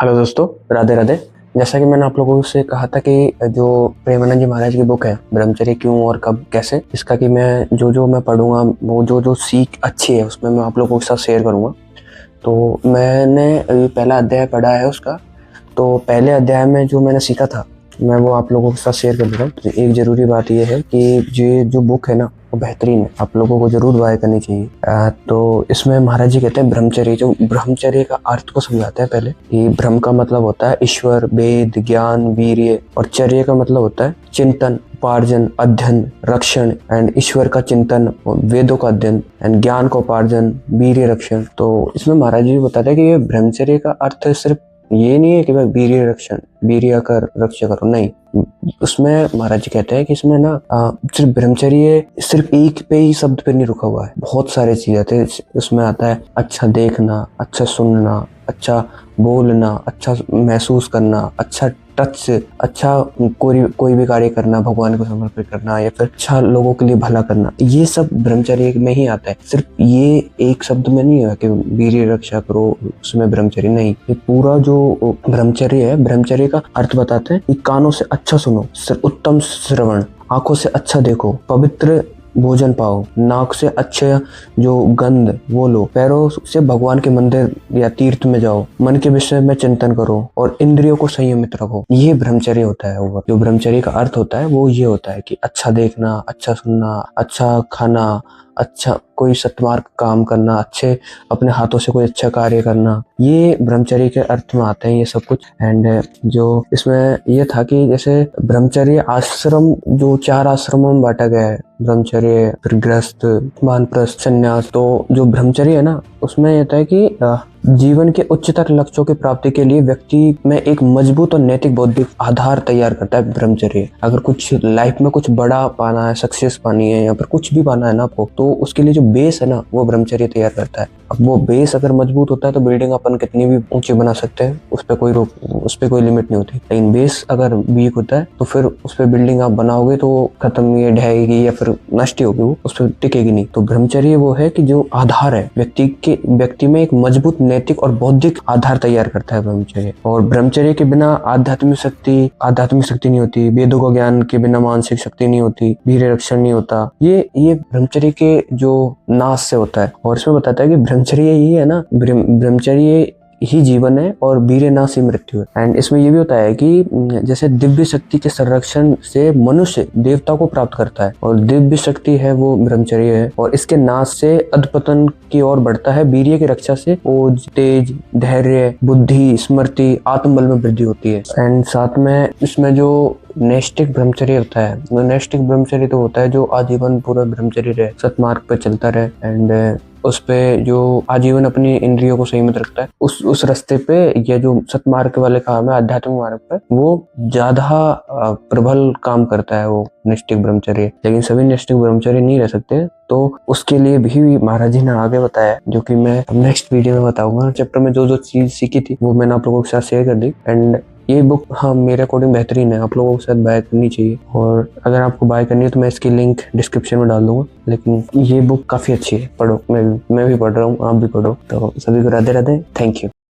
Hello दोस्तों, राधे राधे। जैसा कि मैंने आप लोगों से कहा था कि जो प्रेमानंद जी महाराज की बुक है ब्रह्मचर्य क्यों और कब कैसे, इसका कि मैं जो मैं पढ़ूंगा वो जो सीख अच्छी है उसमें मैं आप लोगों के साथ शेयर करूंगा। तो मैंने अभी पहला अध्याय पढ़ा है उसका। तो पहले अध्याय में जो मैंने सीखा था मैं वो आप लोगों के साथ शेयर कर दूंगा। एक जरूरी बात यह है कि ये जो बुक है ना वो बेहतरीन है, आप लोगों को जरूर बाय करनी चाहिए। तो इसमें महाराज जी कहते हैं ब्रह्मचर्य, जो ब्रह्मचर्य का अर्थ को समझाते हैं पहले कि ब्रह्म का मतलब होता है ईश्वर, वेद, ज्ञान, वीर्य, और चर्य का मतलब होता है चिंतन, उपार्जन, अध्ययन, रक्षण एंड ईश्वर का चिंतन, वेदों का अध्ययन एंड ज्ञान का उपार्जन, वीर्य रक्षण। तो इसमें महाराज जी बताते हैं कि ये ब्रह्मचर्य का अर्थ सिर्फ ये नहीं है कि भाई वीर्य रक्षण, वीर्य कर रक्षा करो, नहीं। उसमें महाराज जी कहते हैं कि इसमें ना सिर्फ ब्रह्मचर्य सिर्फ एक पे ही शब्द पे नहीं रुका हुआ है, बहुत सारे चीज आते हैं। उसमें आता है अच्छा देखना, अच्छा सुनना, अच्छा बोलना, अच्छा महसूस करना, अच्छा टच से, अच्छा कोई भी कार्य करना, भगवान को समर्पित करना, या फिर अच्छा लोगों के लिए भला करना, ये सब ब्रह्मचर्य में ही आता है। सिर्फ ये एक शब्द में नहीं है कि वीर्य रक्षा करो उसमें ब्रह्मचर्य, नहीं। ये पूरा जो ब्रह्मचर्य है, ब्रह्मचर्य का अर्थ बताते हैं कि कानों से अच्छा सुनो, उत्तम श्रवण, आंखों से अच्छा देखो, पवित्र भोजन पाओ, नाक से अच्छे जो गंध वो लो, पैरों से भगवान के मंदिर या तीर्थ में जाओ, मन के विषय में चिंतन करो और इंद्रियों को संयमित रखो। ये ब्रह्मचर्य होता है। वो जो ब्रह्मचर्य का अर्थ होता है वो ये होता है कि अच्छा देखना, अच्छा सुनना, अच्छा खाना, अच्छा कोई सत्मार्ग काम करना, अच्छे अपने हाथों से कोई अच्छा कार्य करना, ये ब्रह्मचर्य के अर्थ में आते हैं ये सब कुछ। एंड जो इसमें ये था कि जैसे ब्रह्मचर्य आश्रम जो 4 आश्रमों में बांटा गया है, ब्रह्मचर्य, फिर गृहस्थ, वानप्रस्थ, संन्यास। तो जो ब्रह्मचर्य है ना उसमें ये था कि जीवन के उच्चतर लक्ष्यों की प्राप्ति के लिए व्यक्ति में एक मजबूत और नैतिक बौद्धिक आधार तैयार करता है ब्रह्मचर्य। अगर कुछ लाइफ में कुछ बड़ा पाना है, सक्सेस पानी है, या फिर कुछ भी पाना है ना आपको, तो उसके लिए जो बेस है ना वो ब्रह्मचर्य तैयार करता है। अब वो बेस अगर मजबूत होता है तो बिल्डिंग अपन कितनी भी ऊंची बना सकते हैं, उस पर कोई लिमिट नहीं होती। लेकिन बेस अगर वीक होता है तो फिर उस पर बिल्डिंग आप बनाओगे तो खत्म, ये ढहेगी या फिर नष्ट होगी, वो उस पर टिकेगी नहीं। तो ब्रह्मचर्य वो है कि जो आधार है व्यक्ति में एक मजबूत नैतिक और बौद्धिक आधार तैयार करता है ब्रह्मचर्य। और ब्रह्मचर्य के बिना आध्यात्मिक शक्ति नहीं होती, वेदों का ज्ञान के बिना मानसिक शक्ति नहीं होती, वीर्य रक्षण नहीं होता। ये ब्रह्मचर्य के जो नाश से होता है। और इसमें बताता है कि ब्रह्मचर्य ही है ना, ब्रह्मचर्य ही जीवन है और वीर्य नाश ही मृत्यु है। एंड इसमें ये भी होता है कि जैसे दिव्य शक्ति के संरक्षण से मनुष्य देवता को प्राप्त करता है, और दिव्य शक्ति है वो ब्रह्मचर्य है, और इसके नाश से अधपतन की ओर बढ़ता है। वीर्य की रक्षा से ओज, तेज, धैर्य, बुद्धि, स्मृति, आत्मबल में वृद्धि होती है। एंड साथ में इसमें जो नैष्ठिक ब्रह्मचर्य होता है, वो नैष्ठिक ब्रह्मचर्य तो होता है जो आजीवन पूरा ब्रह्मचर्य रहे, सतमार्ग पर चलता रहे, एंड उस पे जो आजीवन अपनी इंद्रियों को संयमित रखता है, उस रास्ते पे, ये जो सतमार्ग वाले काम है, आध्यात्मिक मार्ग पे, वो ज्यादा प्रबल काम करता है वो नैष्ठिक ब्रह्मचर्य। लेकिन सभी नैष्ठिक ब्रह्मचर्य नहीं रह सकते, तो उसके लिए भी महाराज जी ने आगे बताया, जो कि मैं नेक्स्ट वीडियो में बताऊंगा। चैप्टर में जो चीज सीखी थी वो मैंने आप लोगों के साथ शेयर कर दी। एंड ये बुक हाँ मेरे अकॉर्डिंग बेहतरीन है, आप लोगों के साथ बाय करनी चाहिए। और अगर आपको बाय करनी है तो मैं इसकी लिंक डिस्क्रिप्शन में डाल दूंगा। लेकिन ये बुक काफी अच्छी है, पढ़ो। मैं भी पढ़ रहा हूँ, आप भी पढ़ो। तो सभी को राधे राधे, थैंक यू।